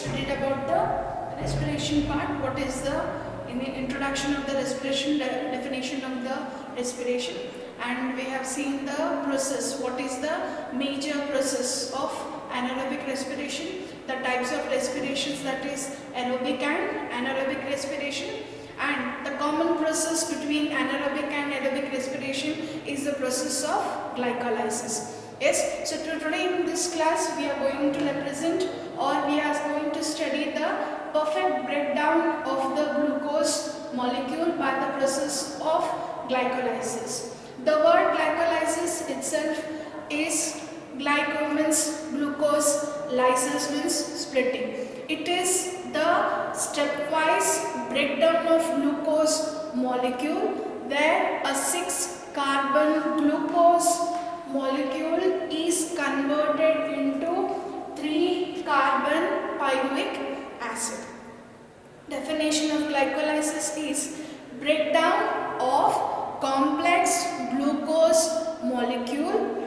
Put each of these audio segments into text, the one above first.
studied about the respiration part. What is the introduction of the respiration, definition of the respiration, and we have seen the process. What is the major process of anaerobic respiration? The types of respirations, that is aerobic and anaerobic respiration, and the common process between anaerobic and aerobic respiration is the process of glycolysis. Yes, so today in this class we are going to represent, or we are going to study the perfect breakdown of the glucose molecule by the process of glycolysis. The word glycolysis itself is glyco means glucose, lysis means splitting. It is the stepwise breakdown of glucose molecule where a 6-carbon glucose molecule is converted into 3-carbon pyruvic acid. Definition of glycolysis is breakdown of complex glucose molecule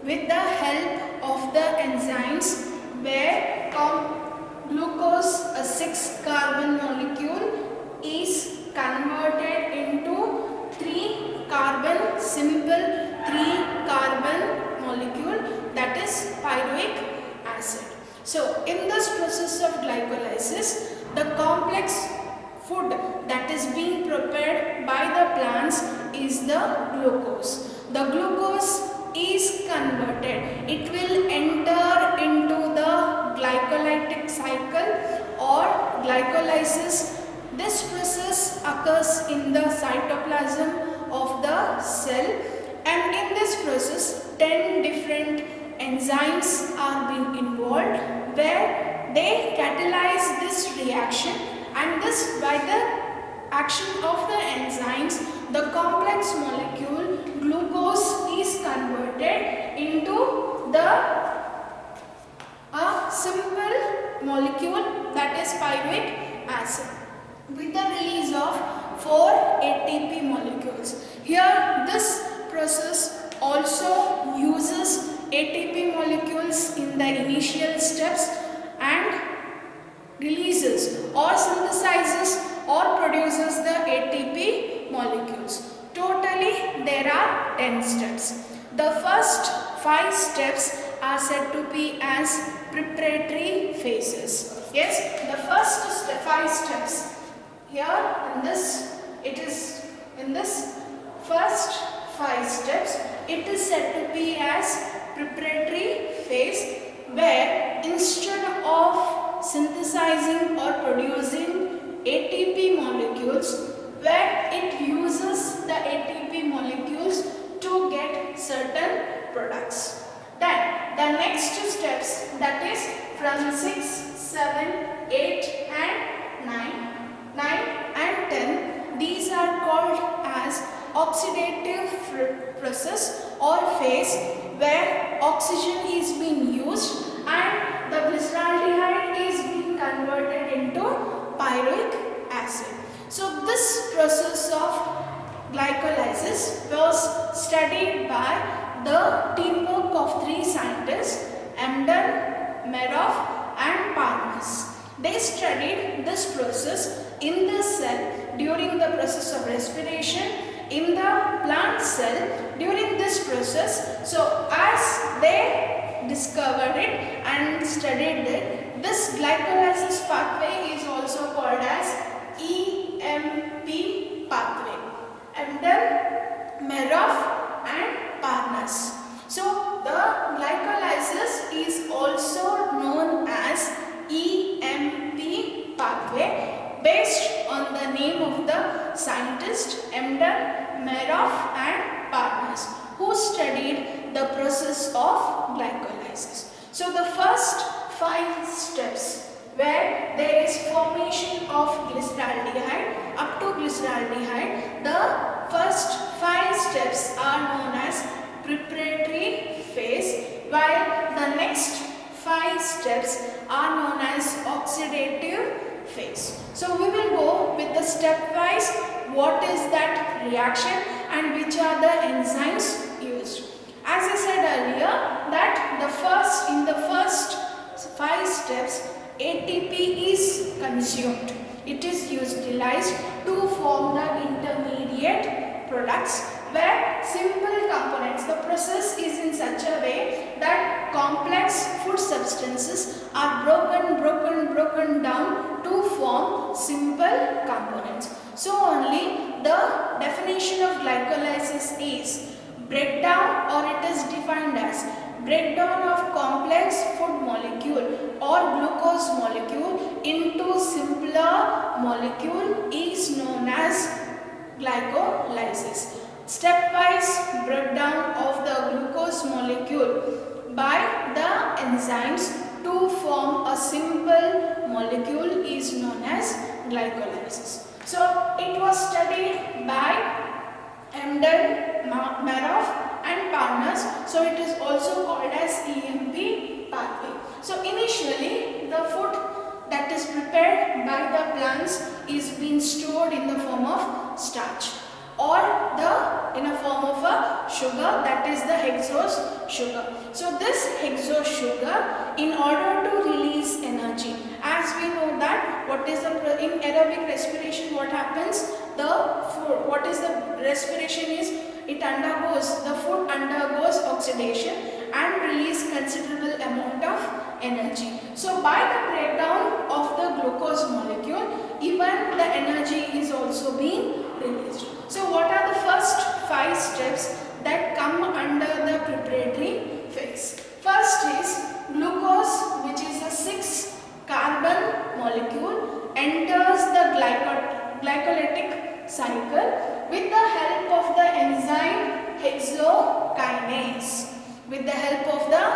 with the help of the enzymes where glucose, a 6-carbon molecule, is converted into 3-carbon simple 3-carbon molecule, that is pyruvic acid. So in this process of glycolysis, the complex food that is being prepared by the plants is the glucose. The glucose is converted. It will enter into the glycolytic cycle or glycolysis. This process occurs in the cytoplasm of the cell, and in this process 10 different enzymes are being involved where they catalyze this reaction, and this, by the action of the enzymes, the complex molecule glucose is converted into a simple molecule, that is pyruvic acid, with the release of 4 ATP molecules. Here this process also uses ATP molecules in the initial steps and releases or synthesizes or produces the ATP molecules. Totally there are 10 steps. The first 5 steps are said to be as preparatory phases. Yes, the first 5 steps. Here in this, it is in this first 5 steps, it is said to be as preparatory phase, where instead of synthesizing or producing ATP molecules, where it uses the ATP molecules to get certain products. Then the next steps, that is from 6, 7, 8 and 9 and 10, these are called as oxidative process or phase, where oxygen is being used and the glyceraldehyde is being converted into pyruvic acid. So this process of glycolysis was studied by the teamwork of 3 scientists, Emden, Meroff and Parnas. They studied this process in the cell during the process of respiration, in the plant cell during this process. So as they discovered it and studied it, this glycolysis pathway is also called as EMP pathway. Emden, Meroff and Parnas. So the glycolysis is also known as EMP pathway based on the name of the scientist Emden, Meroff and Parnas, who studied the process of glycolysis. So the first 5 steps, where there is formation of glyceraldehyde up to glyceraldehyde, the first 5 steps are known as preparatory phase, while the next 5 steps are known as oxidative phase. So we will go with the stepwise, what is that reaction and which are the enzymes used. As I said earlier, that in the first 5 steps ATP consumed. It is utilized to form the intermediate products where simple components, the process is in such a way that complex food substances are broken down to form simple components. So only the definition of glycolysis is breakdown, or it is defined as breakdown of complex food molecule or glucose molecule into simpler molecule is known as glycolysis. Stepwise breakdown of the glucose molecule by the enzymes to form a simple molecule is known as glycolysis. So it was studied by Emden, Maroff and partners. So it is also called as EMP pathway. So initially the food that is prepared by the plants is being stored in the form of starch or in a form of a sugar, that is the hexose sugar. So this hexose sugar, in order to release energy, as we know that what is in aerobic respiration, what happens, what is the respiration is, the food undergoes oxidation and release considerable amount of energy. So by the breakdown of the glucose molecule, even the energy is also being released. So what are the first 5 steps that come under the preparatory phase? First is glucose, which is a 6 carbon molecule, enters the glycolytic cycle with the help of the enzyme hexokinase. With the help of the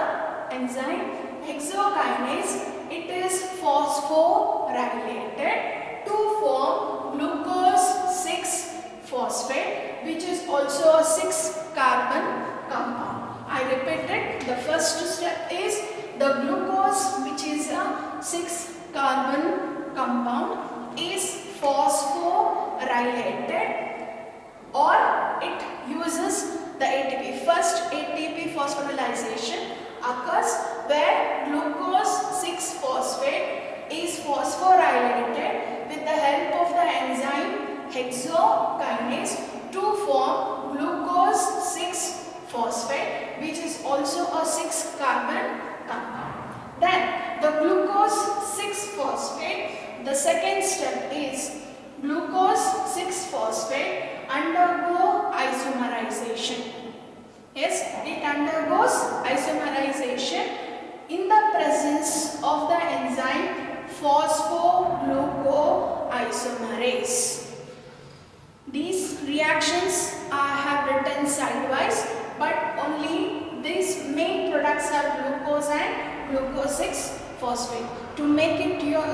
enzyme hexokinase, it is phosphorylated to form glucose 6-phosphate, which is also a 6 carbon compound. I repeat it. The first step is the glucose, which is a 6 carbon compound, is phosphorylated, or it uses the ATP. First ATP phosphorylation occurs where glucose 6-phosphate is phosphorylated with the help of the enzyme hexokinase to form glucose 6-phosphate, which is also a 6 carbon compound. Then the glucose 6-phosphate, the second step is glucose 6-phosphate undergo isomerization. Yes, it undergoes isomerization in the presence of the enzyme phosphoglucoisomerase. These reactions I have written sidewise, but only these main products are glucose and glucose 6-phosphate. To make it your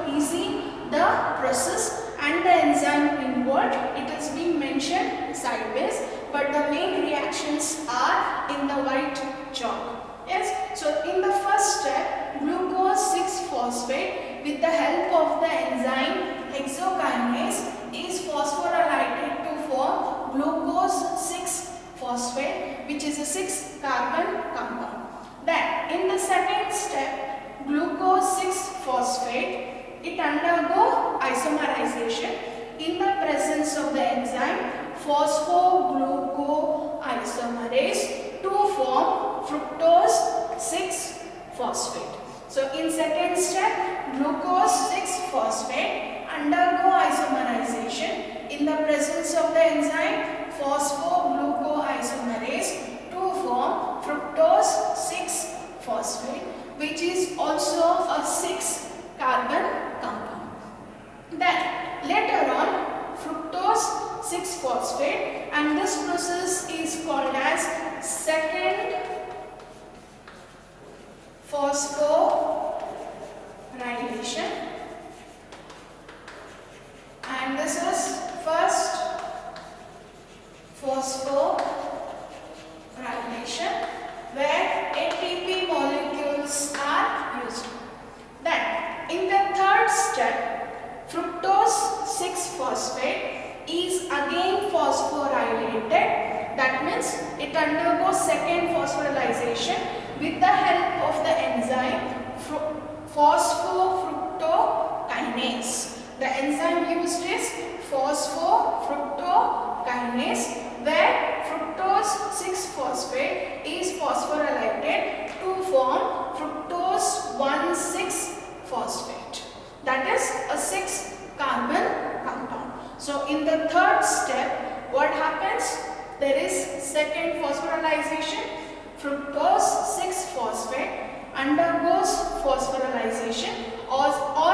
easy, the process and the enzyme involved, it has been mentioned sideways, but the main reactions are in the white chalk. Yes, so in the first step, glucose 6-phosphate with the help of the enzyme hexokinase is phosphorylated to form glucose 6-phosphate, which is a 6 carbon compound. Then in the second step, glucose 6-phosphate, it undergo isomerization in the presence of the enzyme phosphoglucoisomerase to form fructose 6-phosphate. So in second step, glucose 6-phosphate undergo isomerization in the presence of the enzyme phosphoglucoisomerase to form fructose 6-phosphate, which is also a 6 carbon compound. Then later on, fructose 6-phosphate, and this process is called as second phosphorylation, and this is first phosphorylation where ATP molecules are used. Then in the third step, fructose 6-phosphate is again phosphorylated. That means it undergoes second phosphorylation with the help of the enzyme phosphofructose phosphofructokinase. The enzyme used is phosphofructokinase, where fructose 6-phosphate is phosphorylated to form fructose 1,6-phosphate. That is a 6-carbon compound. So in the third step, what happens? There is second phosphorylation. Fructose 6-phosphate undergoes phosphorylation or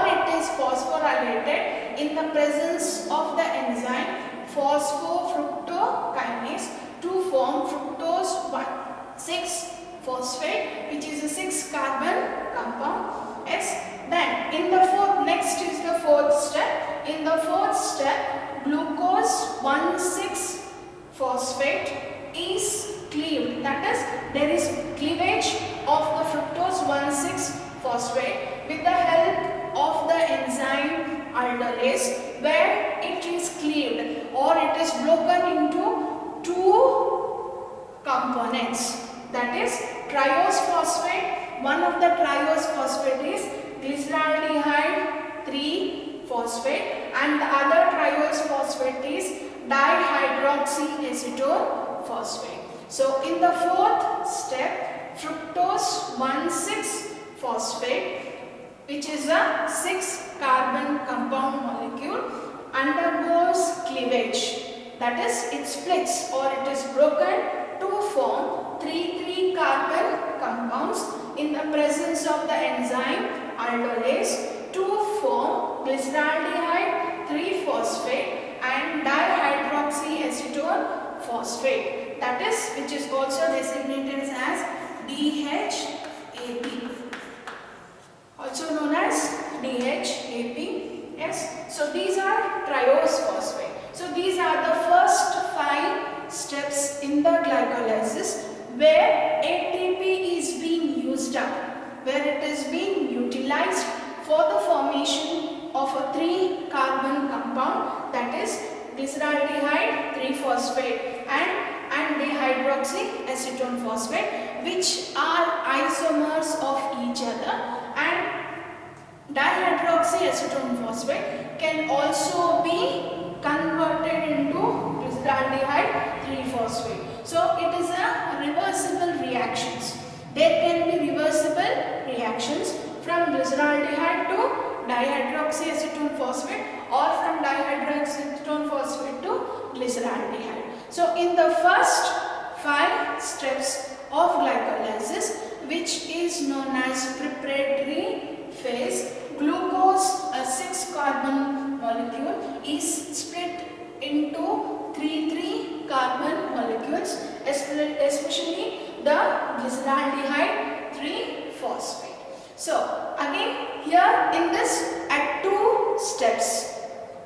it is phosphorylated in the presence of the enzyme phosphofructokinase to form fructose 1,6-phosphate, which is a 6-carbon compound. Yes. Then in the next is the fourth step. In the fourth step, glucose 1,6-phosphate is cleaved. That is, there is cleavage of the fructose 1,6-phosphate with the help of the enzyme aldolase, where it is cleaved or it is broken into 2 components. That is triose phosphate. One of the triose phosphate is glyceraldehyde 3-phosphate and the other triose phosphate is dihydroxyacetone phosphate. So in the fourth step, fructose 1,6-phosphate, which is a 6-carbon compound molecule, undergoes cleavage. That is, it splits or it is broken to form 3-carbon compounds in the presence of the enzyme aldolase to form glyceraldehyde 3-phosphate and dihydroxyacetone phosphate. That is, which is also designated as DHAP, also known as DHAP. Yes. So these are triose phosphate. So these are the first 5 steps in the glycolysis where ATP is being used up, where it is being utilized for the formation of a 3-carbon compound, that is glyceraldehyde 3-phosphate and dihydroxyacetone phosphate, which are isomers of each other, and dihydroxyacetone phosphate can also be converted into glyceraldehyde 3-phosphate. So it is a reversible reactions. There can be reversible reactions from glyceraldehyde to dihydroxyacetone phosphate or from dihydroxyacetone phosphate to glyceraldehyde. So in the first 5 steps of glycolysis, which is known as preparatory phase, glucose, a 6-carbon molecule, is split into 3-carbon molecules, especially the glyceraldehyde 3-phosphate. So again, here in this, at 2 steps,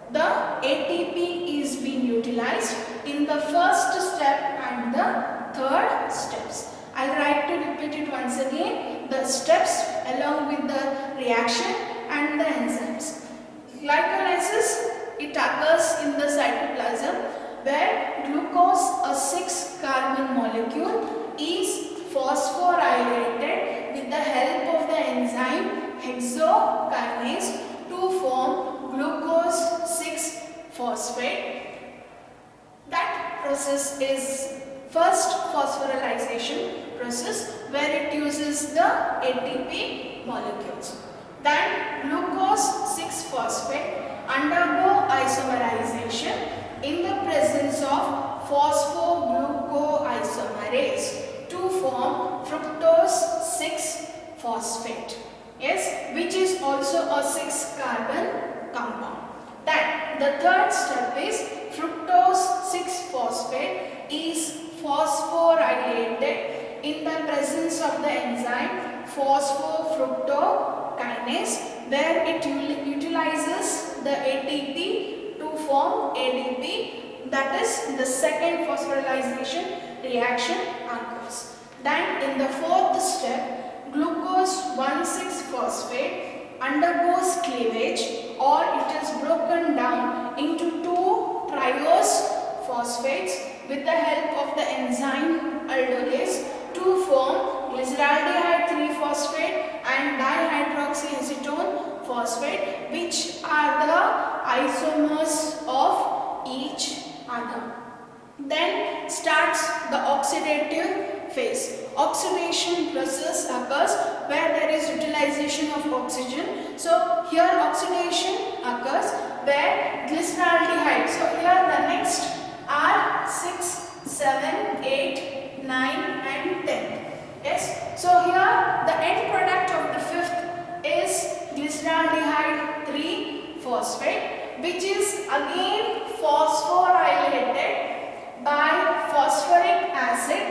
the ATP is being utilized in the first step and the third steps. I will try to repeat it once again, the steps along with the reaction and the enzymes. Glycolysis, it occurs in the cytoplasm where glucose, a 6-carbon molecule, is phosphorylated with the help of the enzyme hexokinase to form glucose 6-phosphate. That process is first phosphorylation process where it uses the ATP molecules. Then glucose 6-phosphate undergo isomerization in the presence of phosphoglucoisomerase to form fructose 6-phosphate. Yes, which is also a 6-carbon compound. Then the third step is fructose 6-phosphate is phosphorylated in the presence of the enzyme phosphofructokinase, where it utilizes the ATP to form ADP. That is, the second phosphorylation reaction occurs. Then in the fourth step, glucose 1,6-phosphate undergoes cleavage or it is broken down into 2 triose phosphates with the help of the enzyme aldolase to form glyceraldehyde 3-phosphate and dihydroxyacetone phosphate, which are the isomers of each atom. Then starts the oxidative phase. Oxidation process occurs where there is utilization of oxygen. So here oxidation occurs where glyceraldehyde. So here the next are 6, 7, 8, 9 and 10. Yes. So here the end product of the fifth is glyceraldehyde 3-phosphate, which is again phosphorylated by phosphoric acid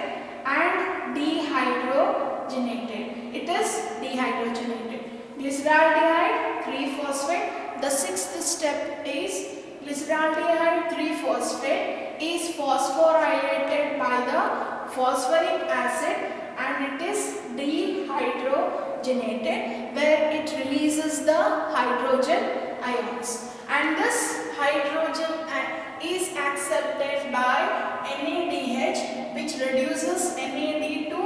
and dehydrogenated. It is dehydrogenated. Glyceraldehyde 3-phosphate. The sixth step is glyceraldehyde 3-phosphate is phosphorylated by the phosphoric acid and it is dehydrogenated where it releases the hydrogen ions, and this hydrogen is accepted by NADH, which reduces NAD to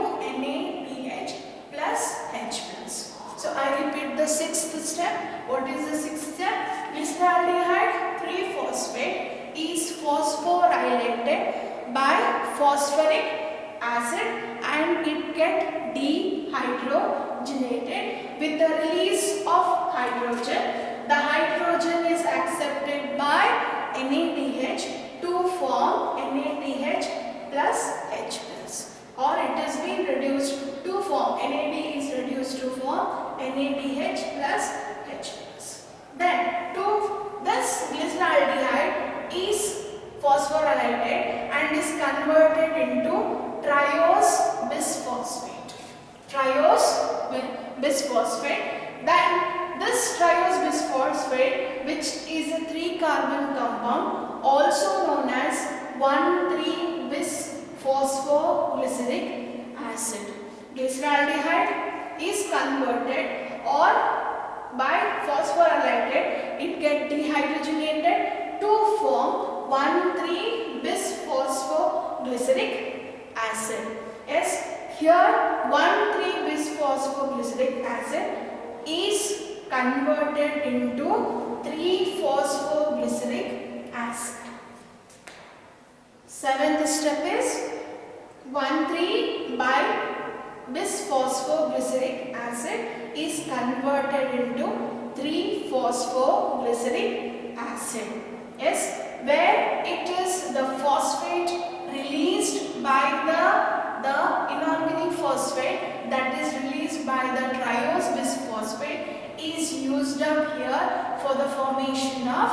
NADH plus H plus. So I repeat the sixth step. What is the sixth step? Glyceraldehyde 3-phosphate is phosphorylated by phosphoric acid and it get dehydrogenated with the release of hydrogen. The hydrogen is accepted by NADH to form NADH plus H plus, or it has been reduced to form NAD is reduced to form NADH plus H plus. Then this glyceraldehyde is phosphorylated and is converted into triose bisphosphate. Triose bisphosphate. Then this triose bisphosphate, which is a 3-carbon compound, also known as 1,3-bisphosphoglyceric acid. Glyceraldehyde is converted or by phosphorylated, it gets dehydrogenated to form 1,3-bisphosphoglyceric acid. Yes, here 1,3-bisphosphoglyceric acid is converted into 3-phosphoglyceric acid. Seventh step is 1,3-bisphosphoglyceric acid is converted into 3-phosphoglyceric acid. Yes, where it is the phosphate released by the inorganic phosphate that is released by the triose bisphosphate is used up here for the formation of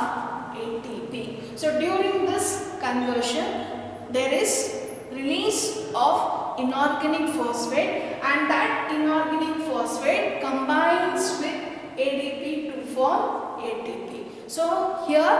ATP. So during this conversion there is release of inorganic phosphate and that inorganic phosphate combines with ADP to form ATP. So here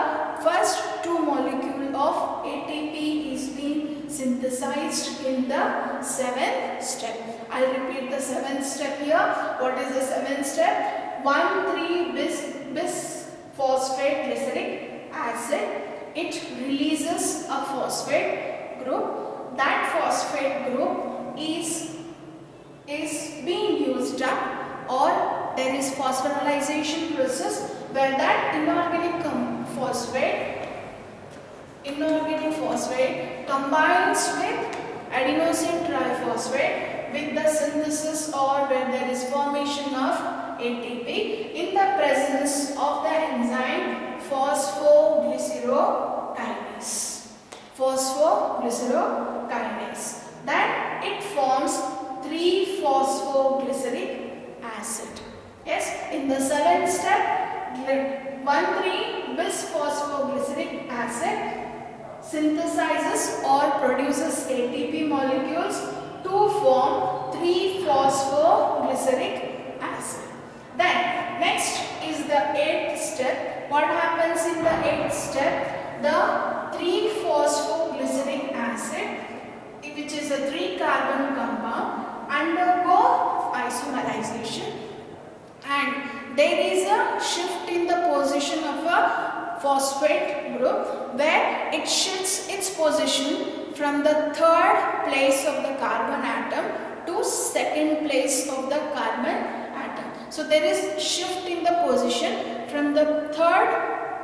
first 2 molecules of ATP is being synthesized in the 7th step. I'll repeat the 7th step here. What is the 7th step? 1,3-bisphosphate glyceric acid. It releases a phosphate group. That phosphate group is being used up, or there is phosphorylation process where that inorganic phosphate combines with adenosine triphosphate with the synthesis or where there is formation of ATP in the presence of the enzyme phosphoglycerokinase. Then it forms 3-phosphoglyceric acid. Yes, in the 7th step, 1,3-bisphosphoglyceric acid synthesizes or produces ATP molecules to form 3-phosphoglyceric acid. Then next is the 8th step. What happens in the 8th step? The 3-phosphoglyceric acid, which is a 3-carbon compound, undergo isomerization and there is a shift in the position of a phosphate group where it shifts its position from the 3rd place of the carbon atom to 2nd place of the carbon atom. So there is shift in the position from the third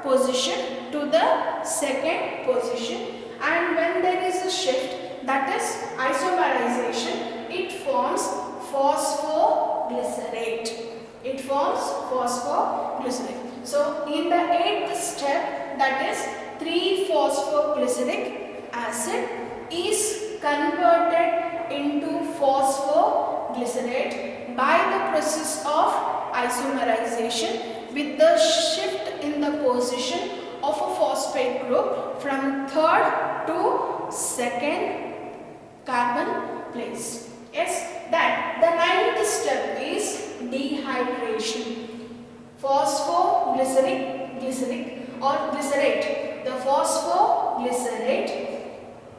position to the second position, and when there is a shift, that is isomerization, it forms phosphoglycerate. It forms phosphoglycerate. So in the eighth step, that is 3-phosphoglyceric acid is converted into phosphoglycerate by the process of isomerization with the shift in the position of a phosphate group from third to second carbon place. Yes, that the ninth step is dehydration. Phosphoglyceric or glycerate. The phosphoglycerate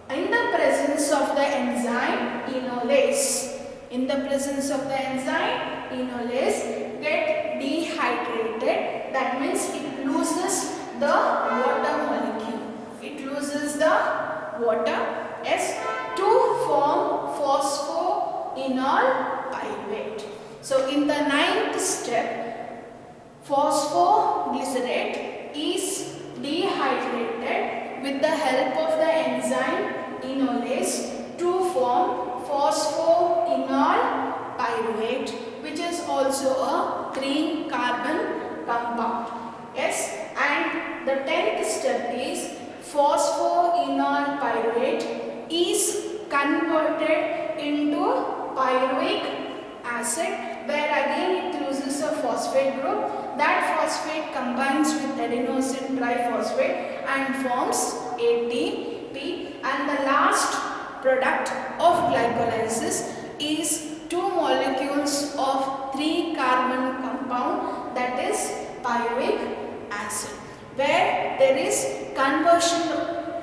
in the presence of the enzyme enolase. In the presence of the enzyme enolase get dehydrated. That means it loses the water molecule. It loses the water, yes, to form phosphoenol pyruvate. So in the ninth step, phosphoglycerate is dehydrated with the help of the enzyme enolase to form phosphoenol pyruvate, which is also a 3-carbon compound. Yes, and the 10th step is phosphoenol pyruvate is converted into pyruvic acid, where again it loses a phosphate group. That phosphate combines with adenosine triphosphate and forms ATP, and the last product of glycolysis is 2 molecules of 3-carbon compound, that is pyruvic acid, where there is conversion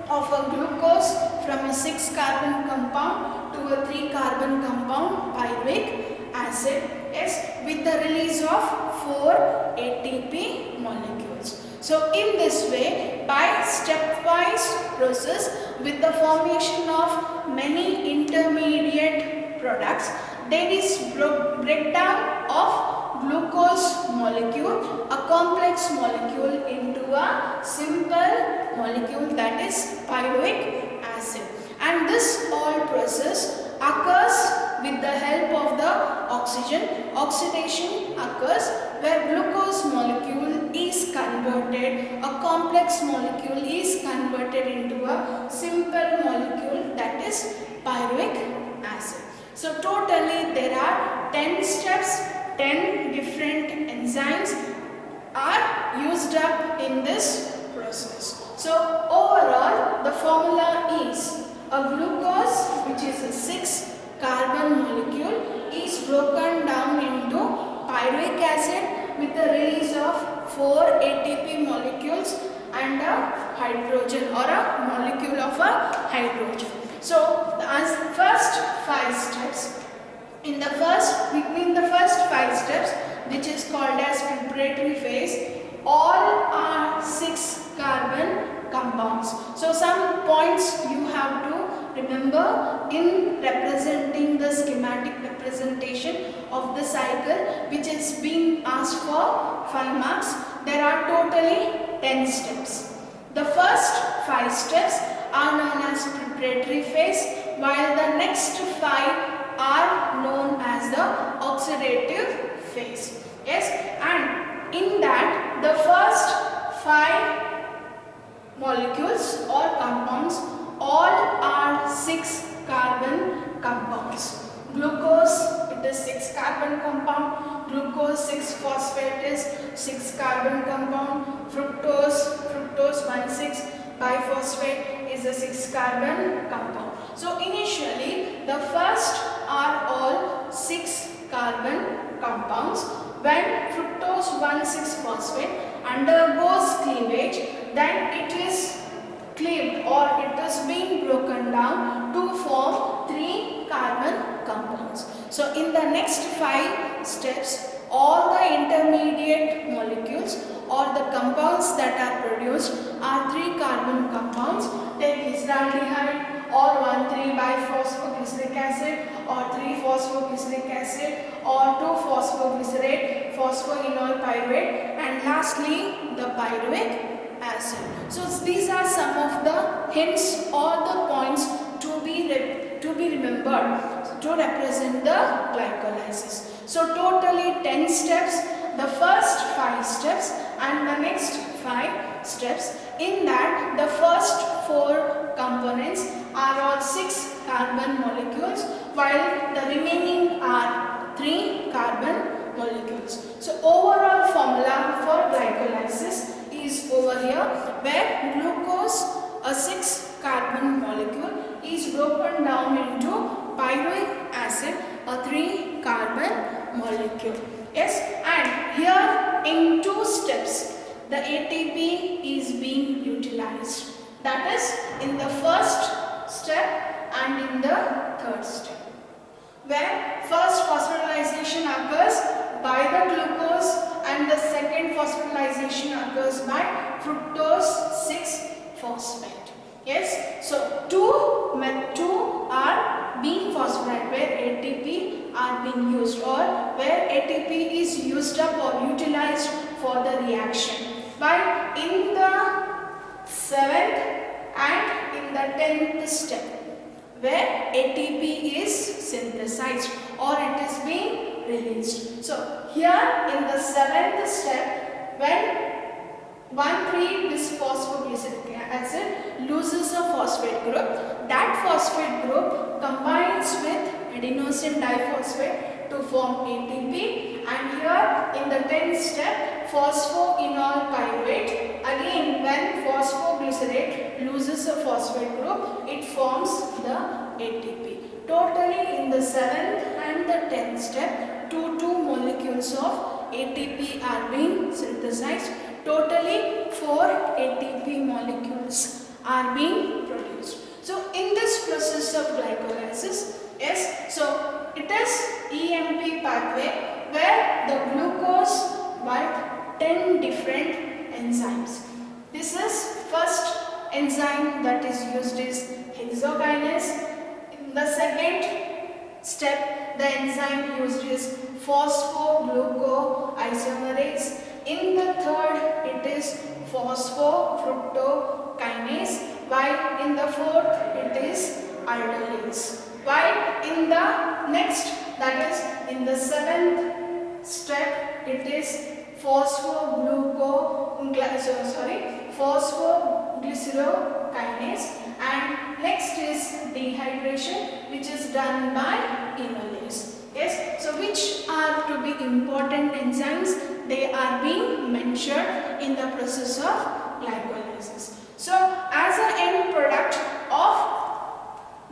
of a glucose from a 6-carbon compound to a 3-carbon compound pyruvic acid, yes, with the release of 4 ATP molecules. So in this way, by stepwise process with the formation of many intermediate products, there is breakdown of glucose molecule, a complex molecule, into a simple molecule, that is pyruvic acid. And this all process occurs with the help of the oxygen. Oxidation occurs where glucose molecule is converted, a complex molecule is converted into a simple molecule, that is pyruvic acid. So totally there are 10 steps, 10 different enzymes are used up in this process. So overall the formula is a glucose, which is a 6-carbon molecule, is broken down into pyruvic acid with the release of 4 ATP molecules and a hydrogen, or a molecule of a hydrogen. So as first 5 steps, between the first 5 steps, which is called as preparatory phase, all are 6-carbon compounds. So some points you have to remember in representing the schematic representation of the cycle, which is being asked for 5 marks. There are totally 10 steps. The first 5 steps are known as preparatory phase, while the next 5 are known as the oxidative phase. Yes, and in that the first 5 molecules or compounds all are 6-carbon compounds. Glucose, it is 6-carbon compound. Glucose 6-phosphate is 6-carbon compound. Fructose 1,6-biphosphate is a 6-carbon compound. So initially the first are all 6-carbon compounds. When fructose 1,6-phosphate undergoes cleavage, then it is cleaved, or it is being broken down to form 3-carbon compounds. So in the next 5 steps, all the intermediate molecules or the compounds that are produced are 3-carbon compounds. Take glyceraldehyde or 1,3-biphosphogylic acid or 3-phosphoglyceric acid or 2-phosphoglycerate, phosphoenol pyruvate, and lastly the pyruvic acid. So these are some of the hints or the points to be remembered to represent the glycolysis. So totally 10 steps, the first 5 steps and the next 5 steps. In that, the first 4 components are all 6 carbon molecules, while the remaining are 3 carbon molecules. So overall formula for glycolysis is over here, where glucose, a 6 carbon molecule, is broken down into pyruvic acid, a 3 carbon molecule. Yes, and here in 2 steps the ATP is being utilized. That is in the first step and in the third step, where first phosphorylation occurs by the glucose and the second phosphorylation occurs by fructose 6-phosphate. Yes, so two are being phosphoryled where ATP are being used, or where ATP is used up or utilized for the reaction. But in the 7th and in the 10th step, where ATP is synthesized or it is being released. So here in the 7th step, when 1,3-bisphosphoglyceric acid loses a phosphate group, that phosphate group combines with adenosine diphosphate to form ATP, and here in the 10th step, phosphoenol pyruvate, again when phosphoglycerate loses a phosphate group, it forms the ATP. Totally in the 7th and the 10th step, 2 molecules of ATP are being synthesized. Totally 4 ATP molecules are being produced. So in this process of glycolysis, yes, so it is EMP pathway where the glucose by 10 different enzymes. This is first enzyme that is used is hexokinase. In the second step, the enzyme used is phosphoglucoisomerase. In the third, it is phosphofructokinase, while in the fourth, it is aldolase. While in the next, that is in the 7th step, it is phosphoglycerokinase, and next is dehydration, which is done by enolase. Yes, so which are to be important enzymes? They are being mentioned in the process of glycolysis. So as an end product of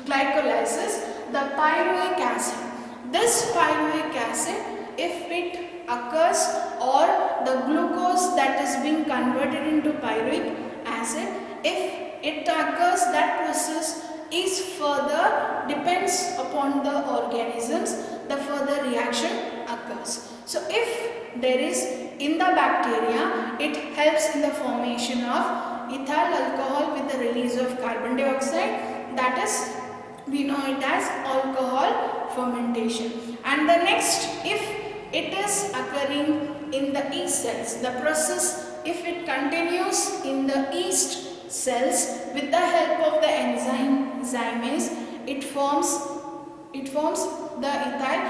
glycolysis, the pyruvic acid. This pyruvic acid, if it occurs, or the glucose that is being converted into pyruvic acid, if it occurs, that process is further depends upon the organisms, the further reaction occurs. So if there is in the bacteria, it helps in the formation of ethyl alcohol with the release of carbon dioxide, that is we know it as alcohol fermentation. And the next, if it is occurring in the yeast cells, the process, if it continues in the yeast cells with the help of the enzyme zymase, it forms the ethyl.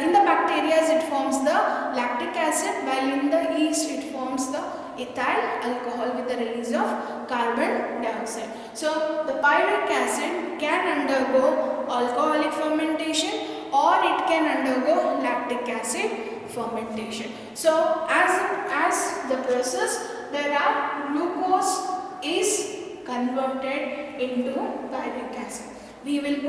In the bacteria it forms the lactic acid, while in the yeast it forms the ethyl alcohol with the release of carbon dioxide. So the pyruvic acid can undergo alcoholic fermentation, or it can undergo lactic acid fermentation. So as the process, there are glucose is converted into pyruvic acid. We will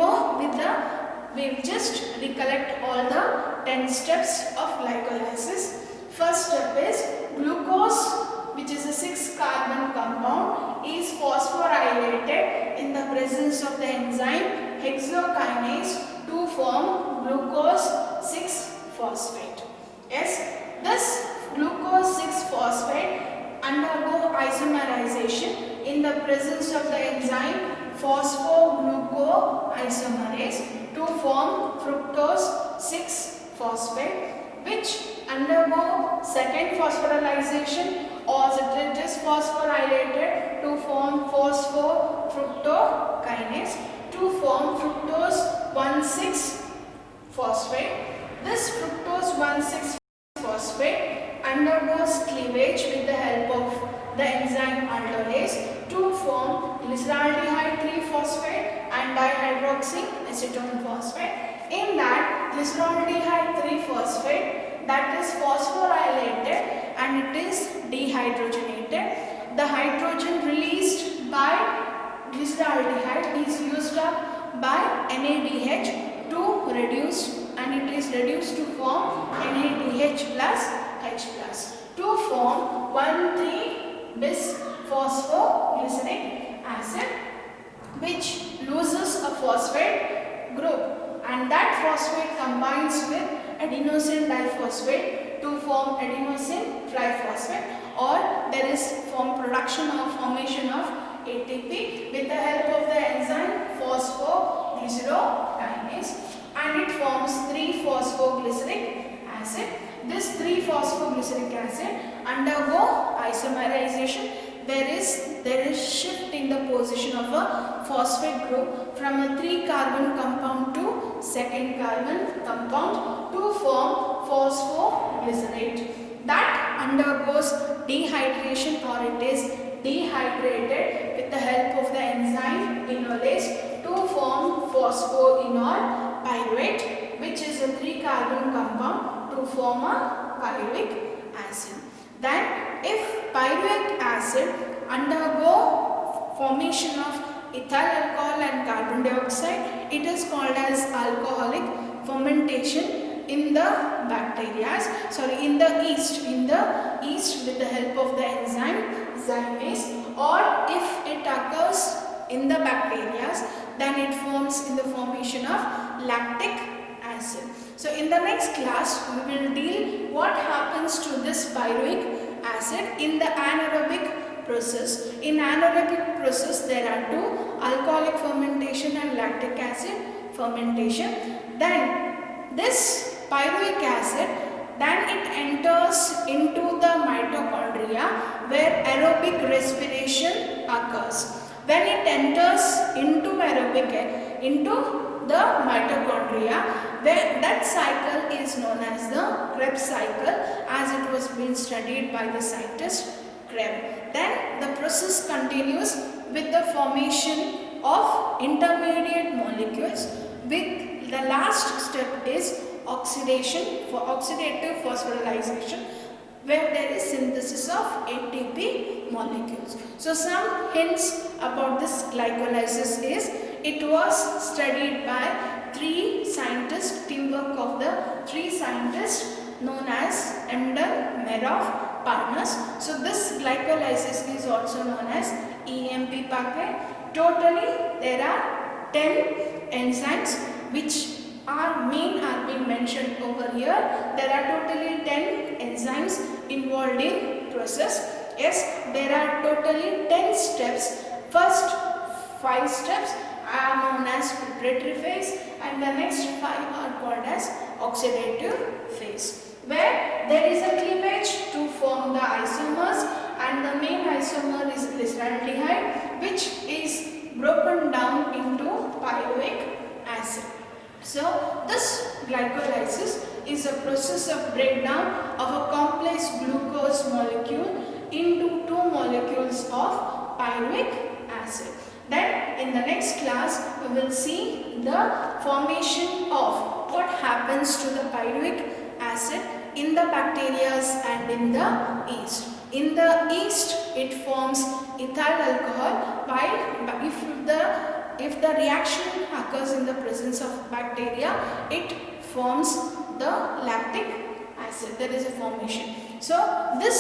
just recollect all the 10 steps of glycolysis. First step is glucose, which is a 6-carbon compound, is phosphorylated in the presence of the enzyme hexokinase to form glucose 6-phosphate. Yes, this glucose 6-phosphate undergo isomerization in the presence of the enzyme phosphoglucoisomerase to form fructose 6-phosphate, which undergo second phosphorylation, or it is phosphorylated to form phosphofructokinase to form fructose 1,6-phosphate. This fructose 1,6-phosphate undergoes cleavage with the help of the enzyme aldolase to form glyceraldehyde 3-phosphate and dihydroxy acetone phosphate. In that glyceraldehyde 3-phosphate, that is phosphorylated and it is dehydrogenated. The hydrogen released by glyceraldehyde is used up by NADH to reduce, and it is reduced to form NADH plus H plus to form 1,3-bisphosphoglyceric acid, which loses a phosphate group, and that phosphate combines with adenosine diphosphate to form adenosine triphosphate, or there is formation of ATP with the help of the enzyme phosphoglycerolkinase, and it forms 3-phosphoglyceric acid. This 3-phosphoglyceric acid undergo isomerization. There is shift in the position of a phosphate group from a 3-carbon compound to second carbon compound to form phosphoglycerate. That undergoes dehydration, or it is dehydrated with the help of the enzyme enolase to form phosphoenol pyruvate, which is a 3-carbon compound to form a pyruvic acid. Then if pyruvic acid undergo formation of ethyl alcohol and carbon dioxide, it is called as alcoholic fermentation in the yeast with the help of the enzyme zymase, or if it occurs in the bacteria, then it forms in the formation of lactic acid. So in the next class we will deal what happens to this pyruvic acid in the anaerobic process. In anaerobic process there are two, alcoholic fermentation and lactic acid fermentation. Then this pyruvic acid, then it enters into the mitochondria where aerobic respiration occurs. When it enters into the mitochondria, that cycle is known as the Krebs cycle, as it was being studied by the scientist Krebs. Then the process continues with the formation of intermediate molecules, with the last step is oxidative phosphorylation, where there is synthesis of ATP molecules. So some hints about this glycolysis is, it was studied by teamwork of the three scientists known as Emden, Merov, Parnas. So this glycolysis is also known as EMP pathway. Totally there are 10 enzymes which are being mentioned over here. There are totally 10 enzymes involved in process. Yes, there are totally 10 steps. First 5 steps are known as preparatory phase, and the next 5 are called as oxidative phase, where there is a cleavage to form the isomers, and the main isomer is glyceraldehyde, which is broken down into pyruvic acid. So this glycolysis is a process of breakdown of a complex glucose molecule into 2 molecules of pyruvic acid. Then in the next class we will see the formation of what happens to the pyruvic acid in the bacteria and in the yeast. In the yeast it forms ethyl alcohol, while if the reaction occurs in the presence of bacteria, it forms the lactic acid. There is a formation. So the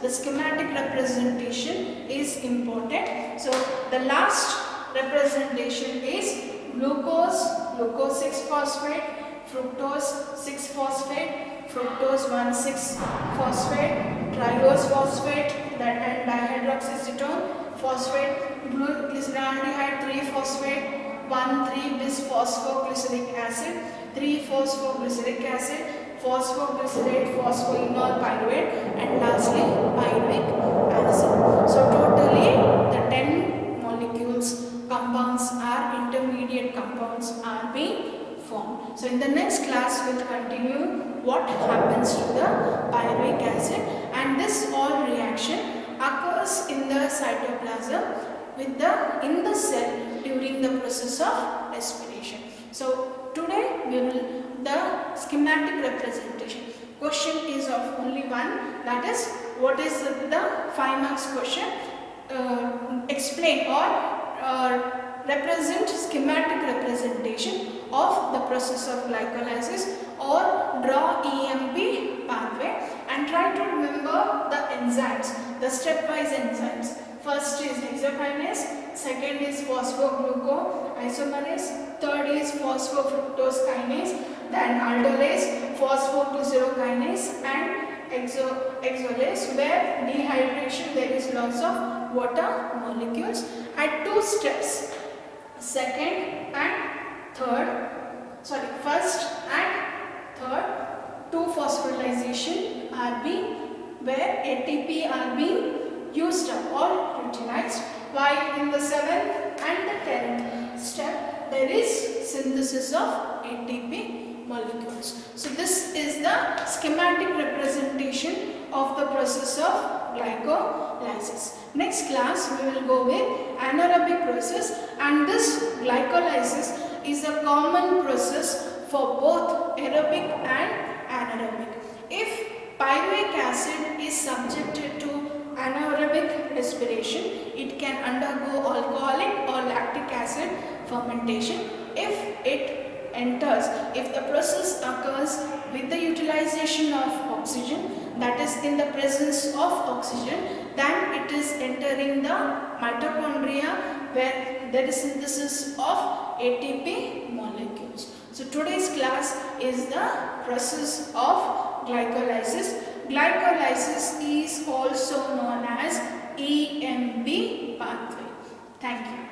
schematic representation is important. So the last representation is glucose 6-phosphate, fructose 6-phosphate, fructose 1,6-phosphate, triose phosphate, and dihydroxyacetone phosphate, glyceraldehyde 3-phosphate, 1,3-bisphosphoglyceric acid, 3-phosphoglyceric acid, phosphoglycerate, phosphoenol pyruvate, and lastly pyruvic acid. So totally the 10 molecules compounds are intermediate compounds are being formed. So in the next class we will continue what happens to the pyruvic acid, and this all reaction occurs in the cytoplasm with the in the cell during the process of respiration. So today we will the schematic representation. Question is of only one, that is what is the 5 marks question. Explain or represent schematic representation of the process of glycolysis or draw EMP pathway, and try to remember the enzymes, the stepwise enzymes. First is hexokinase, second is phosphoglucoisomerase, third is phosphofructose kinase, then aldolase, phosphoglucokinase, and exolase, where dehydration there is loss of water molecules at 2 steps, first and third, 2 phosphorylation are being, where ATP are being used up or utilized, while in the 7th and the 10th step there is synthesis of ATP molecules. So this is the schematic representation of the process of glycolysis. Next class we will go with anaerobic process, and this glycolysis is a common process for both aerobic and anaerobic. If pyruvic acid is subjected to anaerobic respiration, it can undergo alcoholic or lactic acid fermentation. If the process occurs with the utilization of oxygen, that is in the presence of oxygen, then it is entering the mitochondria, where there is synthesis of ATP molecules. So today's class is the process of glycolysis. Glycolysis is also known as EMP pathway. Thank you.